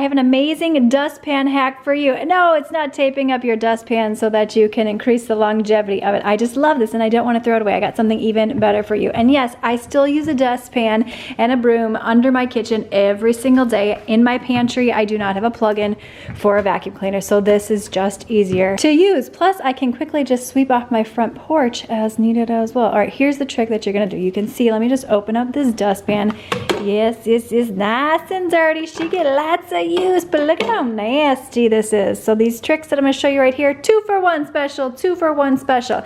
have an amazing dustpan hack for you. No, it's not taping up your dustpan so that you can increase the longevity of it. I just love this and I don't want to throw it away. I got something even better for you. And yes, I still use a dustpan and a broom under my kitchen every single day. In my pantry, I do not have a plug-in for a vacuum cleaner, so this is just easier to use. Plus, I can quickly just sweep off my front porch as needed as well. All right, here's the trick that you're gonna do. You can see, let me just open up this dustpan. Yes, this is nice and dirty. She get lots of use, but look at how nasty this is. So these tricks that I'm gonna show you right here, 2 for 1 special, 2 for 1 special.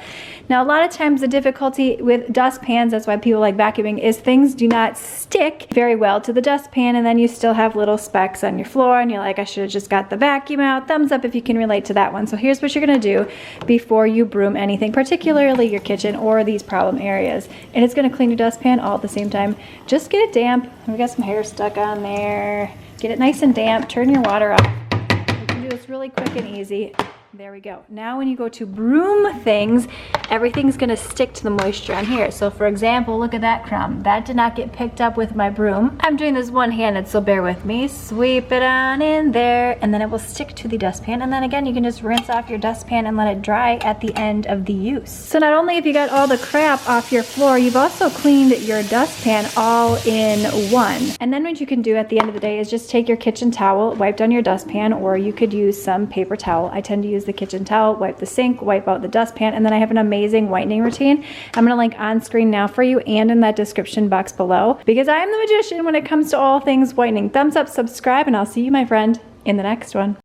Now, a lot of times the difficulty with dustpans, that's why people like vacuuming, is things do not stick very well to the dustpan, and then you still have little specks on your floor, and you're like, I should have just got the vacuum out. Thumbs up if you can relate to that one. So here's what you're gonna do before you broom anything, particularly your kitchen or these problem areas. And it's gonna clean your dustpan all at the same time. Just get it damp. We got some hair stuck on there. Get it nice and damp, turn your water off. You can do this really quick and easy. There we go. Now when you go to broom things, everything's gonna stick to the moisture on here. So for example, look at that crumb. That did not get picked up with my broom. I'm doing this one-handed, so bear with me. Sweep it on in there, and then it will stick to the dustpan. And then again, you can just rinse off your dustpan and let it dry at the end of the use. So not only have you got all the crap off your floor, you've also cleaned your dustpan all in one. And then what you can do at the end of the day is just take your kitchen towel, wipe down your dustpan, or you could use some paper towel. I tend to use the kitchen towel, wipe the sink, wipe out the dustpan, and then I have an amazing whitening routine. I'm gonna link on screen now for you and in that description box below, because I am the magician when it comes to all things whitening. Thumbs up, subscribe, and I'll see you, my friend, in the next one.